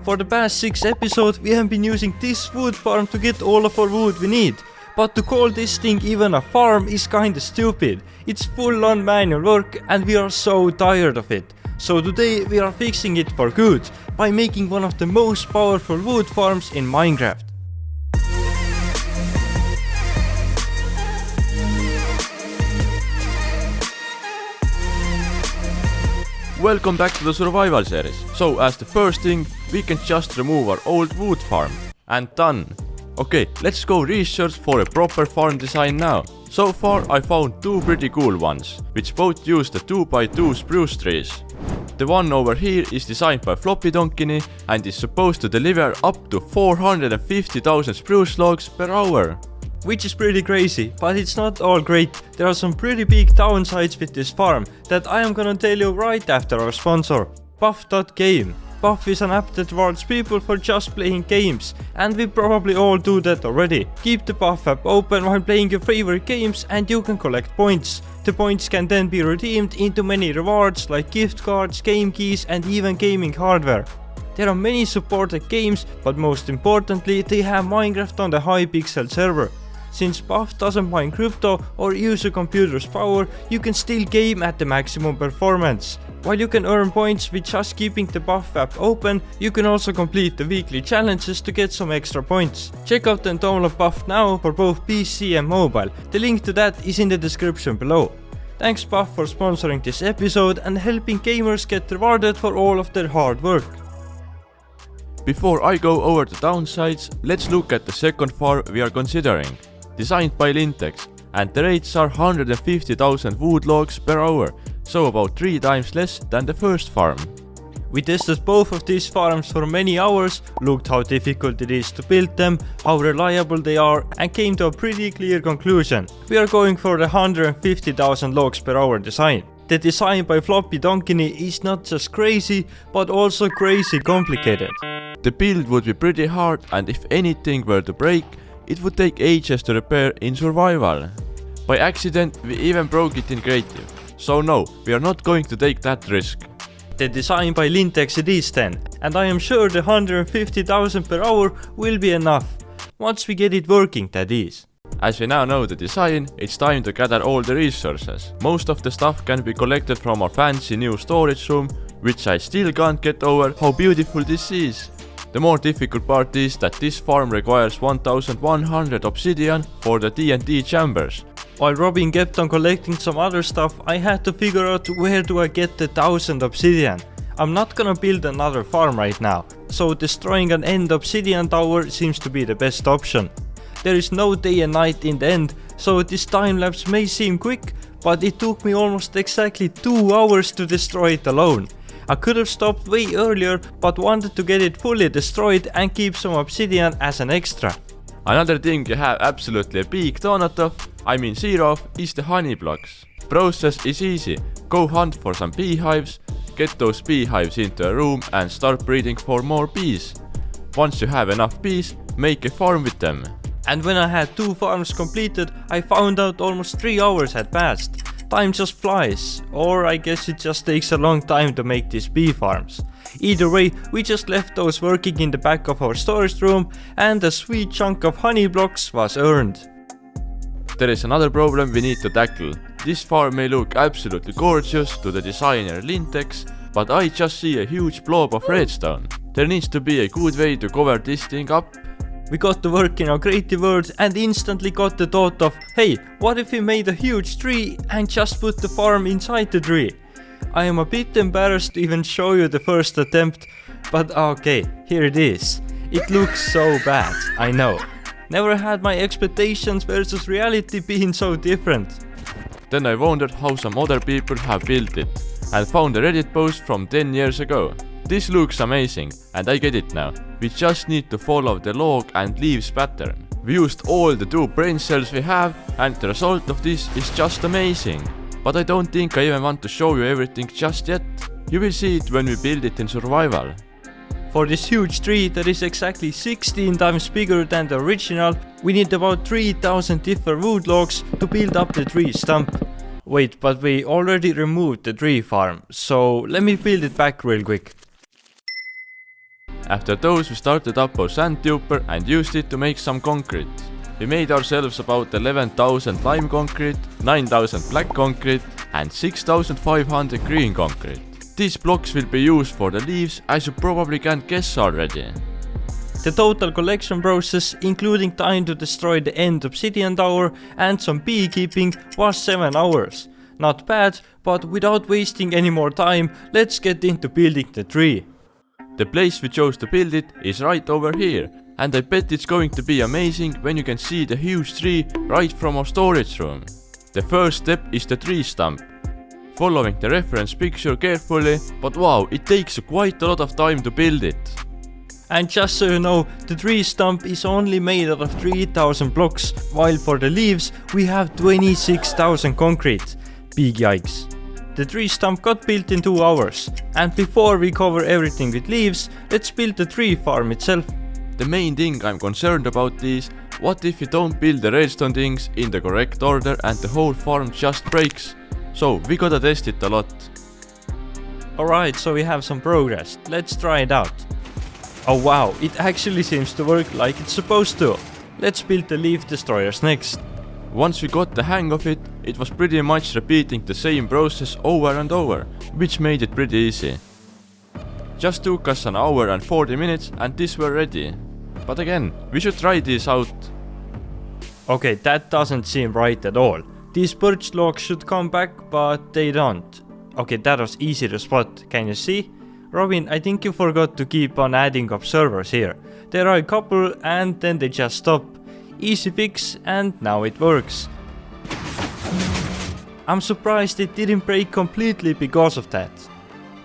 For the past 6 episodes we have been using this wood farm to get all of our wood we need. But to call this thing even a farm is kinda stupid. It's full on manual work and we are so tired of it. So today we are fixing it for good by making one of the most powerful wood farms in Minecraft. Welcome back to the survival series. So as the first thing, we can just remove our old wood farm. And done. Okay, let's go research for a proper farm design now. So far I found two pretty cool ones, which both use the 2x2 spruce trees. The one over here is designed by Floppy Donkey and is supposed to deliver up to 450,000 spruce logs per hour. Which is pretty crazy, but it's not all great. There are some pretty big downsides with this farm that I am gonna tell you right after our sponsor, Buff.game. Buff is an app that rewards people for just playing games, and we probably all do that already. Keep the Buff app open while playing your favorite games and you can collect points. The points can then be redeemed into many rewards like gift cards, game keys and even gaming hardware. There are many supported games, but most importantly they have Minecraft on the high pixel server. Since Buff doesn't mine crypto or use a computer's power, you can still game at the maximum performance. While you can earn points with just keeping the Buff app open, you can also complete the weekly challenges to get some extra points. Check out and download Buff now for both PC and mobile. The link to that is in the description below. Thanks Buff for sponsoring this episode and helping gamers get rewarded for all of their hard work. Before I go over the downsides, let's look at the second farm we are considering. Designed by Lintex, and the rates are 150,000 wood logs per hour, so about 3 times less than the first farm. We tested both of these farms for many hours, looked how difficult it is to build them, how reliable they are, and came to a pretty clear conclusion. We are going for the 150,000 logs per hour design. The design by Floppy Donkey is not just crazy, but also crazy complicated. The build would be pretty hard, and if anything were to break, it would take ages to repair in survival. By accident, we even broke it in creative. So no, we are not going to take that risk. The design by Lintex it is then, and I am sure the 150,000 per hour will be enough. Once we get it working, that is. As we now know the design, it's time to gather all the resources. Most of the stuff can be collected from our fancy new storage room, which I still can't get over how beautiful this is. The more difficult part is that this farm requires 1100 obsidian for the TNT chambers. While Robin kept on collecting some other stuff, I had to figure out where do I get the 1000 obsidian. I'm not gonna build another farm right now, so destroying an end obsidian tower seems to be the best option. There is no day and night in the end, so this time lapse may seem quick, but it took me almost exactly 2 hours to destroy it alone. I could have stopped way earlier, but wanted to get it fully destroyed and keep some obsidian as an extra. Another thing you have absolutely a big donut of, I mean zero of, is the honey blocks. Process is easy. Go hunt for some beehives, get those beehives into a room and start breeding for more bees. Once you have enough bees, make a farm with them. And when I had 2 farms completed, I found out almost 3 hours had passed. Time just flies, or I guess it just takes a long time to make these bee farms. Either way, we just left those working in the back of our storage room and a sweet chunk of honey blocks was earned. There is another problem we need to tackle. This farm may look absolutely gorgeous to the designer Lintex, but I just see a huge blob of redstone. There needs to be a good way to cover this thing up. We got to work in our creative world and instantly got the thought of, hey, what if we made a huge tree and just put the farm inside the tree? I am a bit embarrassed to even show you the first attempt, but okay, here it is. It looks so bad, I know. Never had my expectations versus reality being so different. Then I wondered how some other people have built it, and found a Reddit post from 10 years ago. This looks amazing, and I get it now. We just need to follow the log and leaves pattern. We used all the 2 brain cells we have, and the result of this is just amazing. But I don't think I even want to show you everything just yet. You will see it when we build it in survival. For this huge tree that is exactly 16 times bigger than the original, we need about 3000 different wood logs to build up the tree stump. Wait, but we already removed the tree farm, so let me build it back real quick. After those we started up our sand duper and used it to make some concrete. We made ourselves about 11,000 lime concrete, 9,000 black concrete and 6,500 green concrete. These blocks will be used for the leaves, as you probably can guess already. The total collection process, including time to destroy the end obsidian tower and some beekeeping, was 7 hours. Not bad, but without wasting any more time, let's get into building the tree. The place we chose to build it is right over here, and I bet it's going to be amazing when you can see the huge tree right from our storage room. The first step is the tree stump. Following the reference picture carefully, but wow, it takes quite a lot of time to build it. And just so you know, the tree stump is only made out of 3000 blocks, while for the leaves we have 26,000 concrete. Big yikes. The tree stump got built in 2 hours, and before we cover everything with leaves, let's build the tree farm itself. The main thing I'm concerned about is, what if you don't build the redstone things in the correct order and the whole farm just breaks? So we gotta test it a lot. Alright, so we have some progress, let's try it out. Oh wow, it actually seems to work like it's supposed to. Let's build the leaf destroyers next. Once we got the hang of it, it was pretty much repeating the same process over and over, which made it pretty easy. Just took us an hour and 40 minutes and these were ready. But again, we should try these out. Okay, that doesn't seem right at all. These birch logs should come back, but they don't. Okay, that was easy to spot, can you see? Robin, I think you forgot to keep on adding observers here. There are a couple and then they just stop. Easy fix and now it works. I'm surprised it didn't break completely because of that.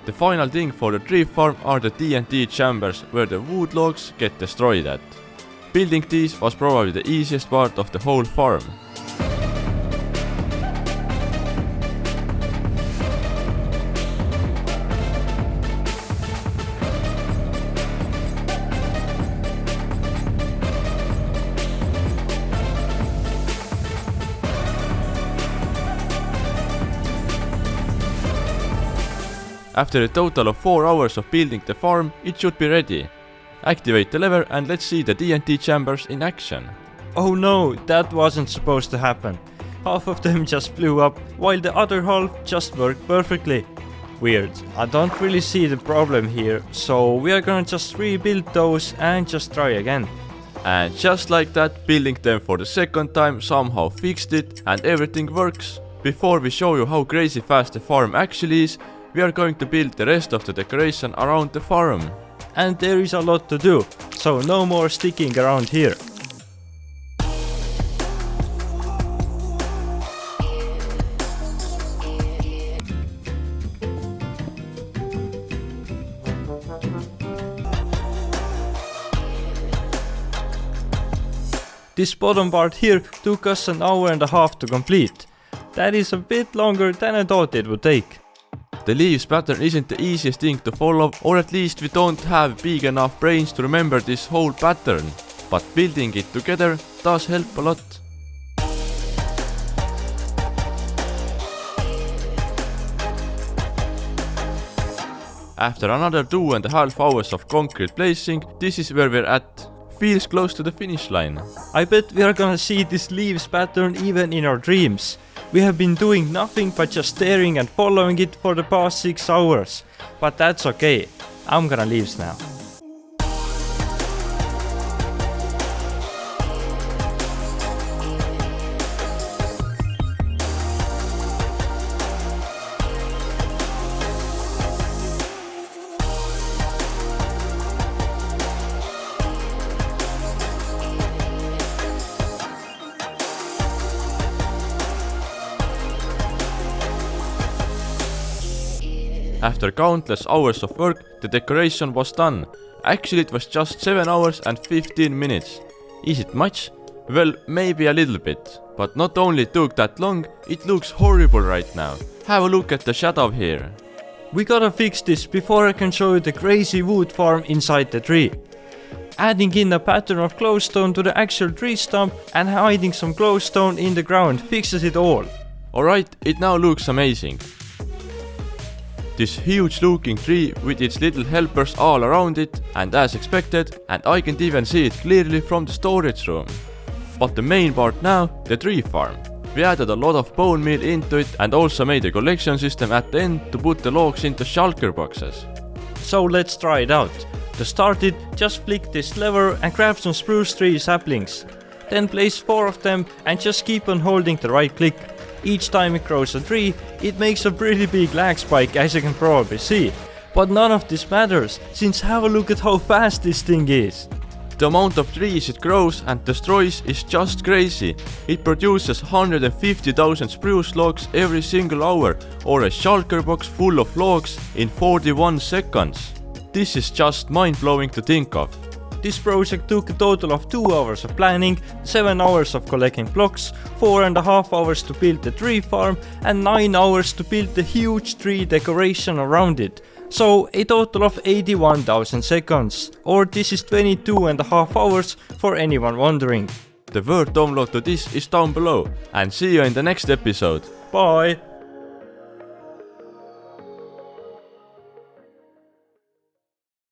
The final thing for the tree farm are the TNT chambers where the wood logs get destroyed at. Building these was probably the easiest part of the whole farm. After a total of 4 hours of building the farm, it should be ready. Activate the lever and let's see the TNT chambers in action. Oh no, that wasn't supposed to happen. Half of them just blew up, while the other half just worked perfectly. Weird, I don't really see the problem here, so we are gonna just rebuild those and just try again. And just like that, building them for the second time somehow fixed it and everything works. Before we show you how crazy fast the farm actually is, we are going to build the rest of the decoration around the farm. And there is a lot to do, so no more sticking around here. This bottom part here took us an hour and a half to complete. That is a bit longer than I thought it would take. The leaves pattern isn't the easiest thing to follow, or at least we don't have big enough brains to remember this whole pattern. But building it together does help a lot. After another 2.5 hours of concrete placing, this is where we're at. Feels close to the finish line. I bet we are gonna see this leaves pattern even in our dreams. We have been doing nothing but just staring and following it for the past 6 hours. But that's okay, I'm gonna leave now. After countless hours of work, the decoration was done. Actually, it was just 7 hours and 15 minutes. Is it much? Well, maybe a little bit. But not only took that long, it looks horrible right now. Have a look at the shadow here. We gotta fix this before I can show you the crazy wood farm inside the tree. Adding in a pattern of glowstone to the actual tree stump and hiding some glowstone in the ground fixes it all. Alright, it now looks amazing. This huge looking tree with its little helpers all around it, and as expected, and I can even see it clearly from the storage room. But the main part now, the tree farm. We added a lot of bone meal into it and also made a collection system at the end to put the logs into shulker boxes. So let's try it out. To start it, just flick this lever and grab some spruce tree saplings. Then place 4 of them and just keep on holding the right click. Each time it grows a tree, it makes a pretty big lag spike, as you can probably see. But none of this matters, since have a look at how fast this thing is. The amount of trees it grows and destroys is just crazy. It produces 150,000 spruce logs every single hour, or a shulker box full of logs in 41 seconds. This is just mind-blowing to think of. This project took a total of 2 hours of planning, 7 hours of collecting blocks, 4.5 hours to build the tree farm, and 9 hours to build the huge tree decoration around it. So a total of 81,000 seconds, or this is 22.5 hours for anyone wondering. The Word download to this is down below, and see you in the next episode. Bye!